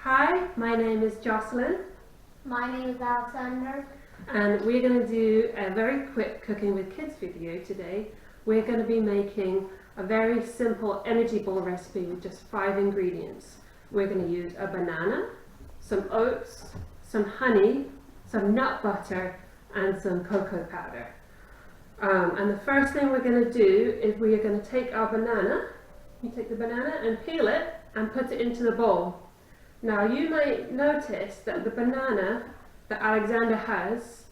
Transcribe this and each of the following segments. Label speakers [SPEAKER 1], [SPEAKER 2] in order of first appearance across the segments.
[SPEAKER 1] Hi, my name is Jocelyn.
[SPEAKER 2] My name is Alexander.
[SPEAKER 1] And we're going to do a very quick cooking with kids video today. We're going to be making a very simple energy ball recipe with just 5 ingredients. We're going to use a banana, some oats, some honey, some nut butter and some cocoa powder. And the first thing we're going to do is we are going to take our banana, you take the banana and peel it and put it into the bowl. Now you might notice that the banana that Alexander has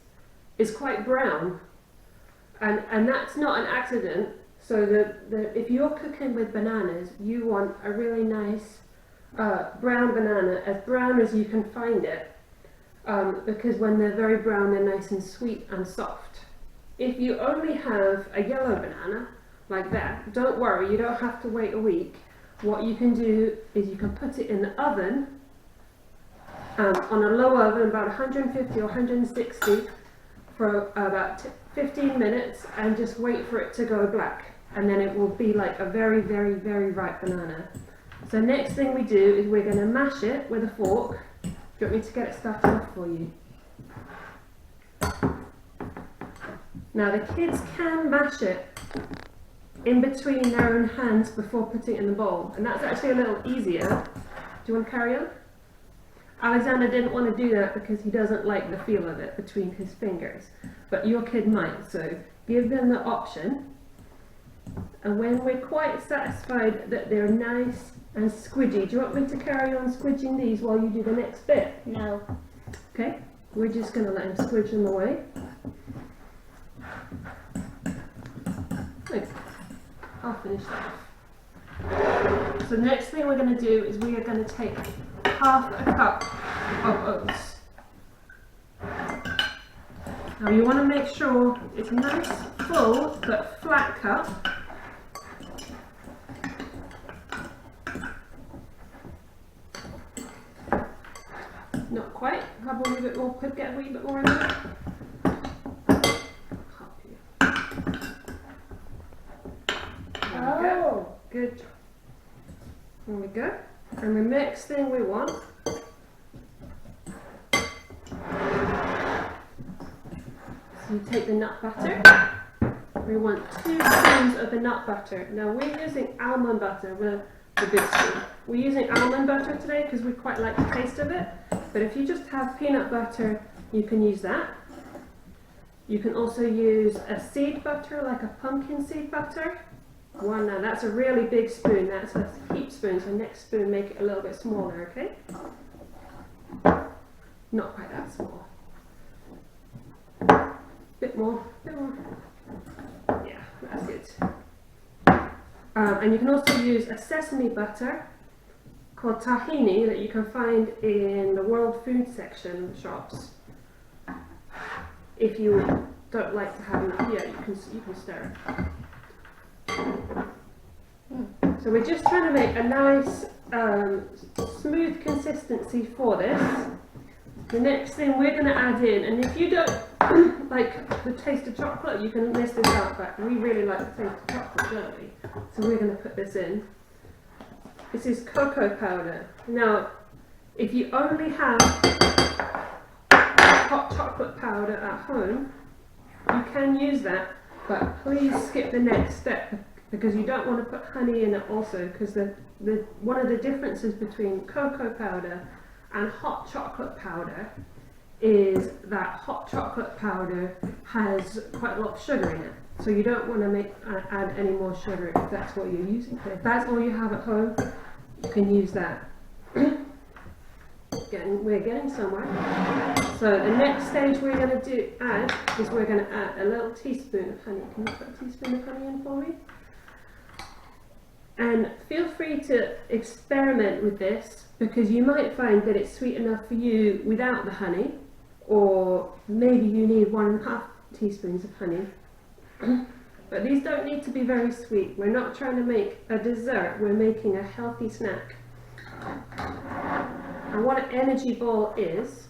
[SPEAKER 1] is quite brown, and that's not an accident. So if you're cooking with bananas, you want a really nice brown banana, as brown as you can find it, because when they're very brown they're nice and sweet and soft. If you only have a yellow banana like that, don't worry, you don't have to wait a week. What you can do is you can put it in the oven on a low oven, about 150 or 160 for about 15 minutes, and just wait for it to go black, and then it will be like a very, very, very ripe banana. So next thing we do is we're going to mash it with a fork. Do you want me to get it started off for you? Now the kids can mash it in between their own hands before putting it in the bowl, and that's actually a little easier. Do you want to carry on? Alexander didn't want to do that because he doesn't like the feel of it between his fingers, but your kid might, so give them the option. And when we're quite satisfied that they're nice and squidgy, do you want me to carry on squidging these while you do the next bit?
[SPEAKER 2] No.
[SPEAKER 1] Okay, we're just going to let him squidge them away. Thanks. I'll finish that off. So the next thing we're going to do is we are going to take half a cup of oats. Now you want to make sure it's a nice full but flat cup. Not quite. Have a wee bit more. Get a wee bit more in there.
[SPEAKER 2] Oh.
[SPEAKER 1] Good job. There we go. And the next thing we want so you take the nut butter. We want 2 spoons of the nut butter. Now we're using almond butter with the big spoon. We're using almond butter today because we quite like the taste of it. But if you just have peanut butter, you can use that. You can also use a seed butter, like a pumpkin seed butter. One, now that's a really big spoon, that's a heap spoon, so next spoon make it a little bit smaller, okay? Not quite that small. Bit more, bit more. Yeah, that's good. And you can also use a sesame butter called tahini that you can find in the world food section shops. If you don't like to have it here, you can stir it. So we're just trying to make a nice smooth consistency for this. The next thing we're going to add in, and if you don't like the taste of chocolate, you can miss this out, but we really like the taste of chocolate, don't we? So we're going to put this in. This is cocoa powder. Now, if you only have hot chocolate powder at home, you can use that, but please skip the next step because you don't want to put honey in it also, because one of the differences between cocoa powder and hot chocolate powder is that hot chocolate powder has quite a lot of sugar in it. So you don't want to add any more sugar if that's what you're using. But if that's all you have at home, you can use that. We're getting somewhere. So the next stage we're going to add is we're going to add a little teaspoon of honey. Can you put a teaspoon of honey in for me? And feel free to experiment with this, because you might find that it's sweet enough for you without the honey, or maybe you need 1.5 teaspoons of honey. But these don't need to be very sweet. We're not trying to make a dessert, we're making a healthy snack. And what an energy ball is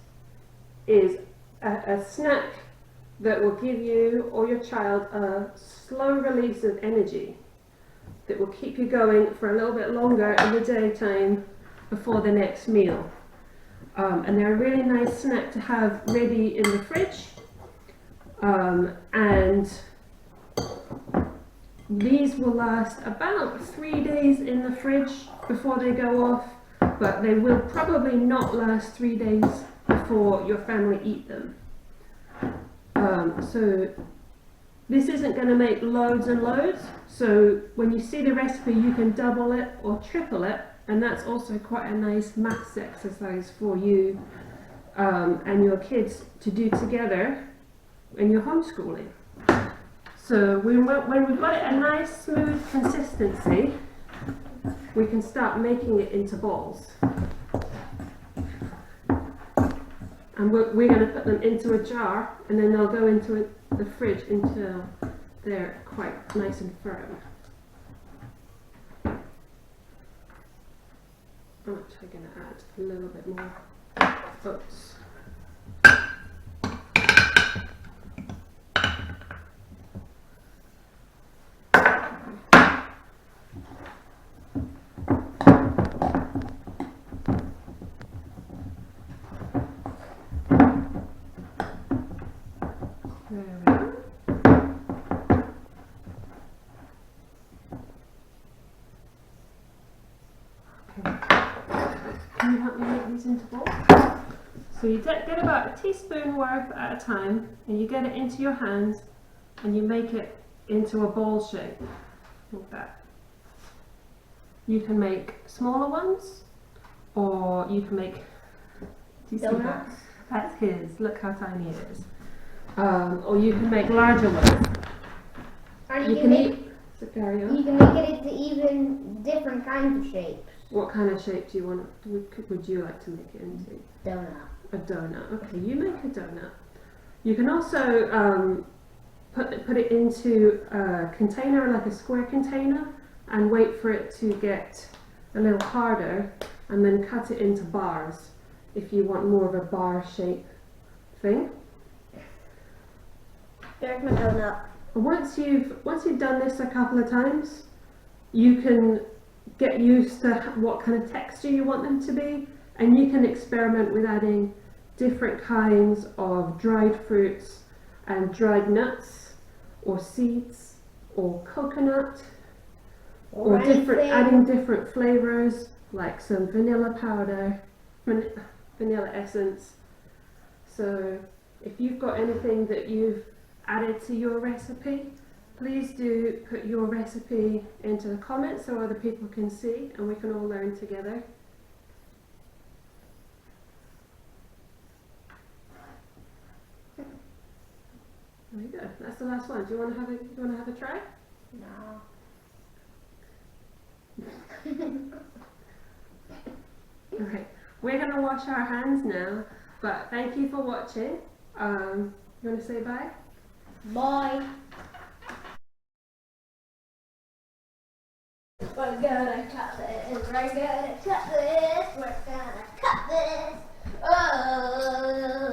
[SPEAKER 1] a snack that will give you or your child a slow release of energy that will keep you going for a little bit longer in the daytime before the next meal. and they're a really nice snack to have ready in the fridge. And these will last about 3 days in the fridge before they go off, but they will probably not last 3 days before your family eat them. So this isn't going to make loads and loads, so when you see the recipe you can double it or triple it, and that's also quite a nice maths exercise for you and your kids to do together when you're homeschooling. So when we've got it a nice smooth consistency, we can start making it into balls. And we're going to put them into a jar, and then they'll go into the fridge until they're quite nice and firm. I'm actually going to add a little bit more oats. There we go. Can you help me make these into balls? So you get about a teaspoon worth at a time, and you get it into your hands, and you make it into a ball shape, like that. You can make smaller ones, or you can make, do you see that? That's his, look how tiny it is. Or you can make larger ones.
[SPEAKER 2] And
[SPEAKER 1] You can make
[SPEAKER 2] it into even different kinds of shapes.
[SPEAKER 1] What kind of shape do you want? Would you like to make it into?
[SPEAKER 2] Donut.
[SPEAKER 1] A donut. Okay, you make a donut. You can also put it into a container, like a square container, and wait for it to get a little harder, and then cut it into bars if you want more of a bar shape thing.
[SPEAKER 2] There's my donut.
[SPEAKER 1] Once you've done this a couple of times, you can get used to what kind of texture you want them to be, and you can experiment with adding different kinds of dried fruits and dried nuts or seeds or coconut, or adding different flavors like some vanilla powder, vanilla essence. So if you've got anything that you've added to your recipe, please do put your recipe into the comments so other people can see and we can all learn together. Very good. That's the last one. Do you want to have a try?
[SPEAKER 2] No.
[SPEAKER 1] Okay. We're going to wash our hands now, but thank you for watching. You want to say bye?
[SPEAKER 2] Bye. We're gonna cut this. We're gonna cut this. We're gonna cut this. Oh.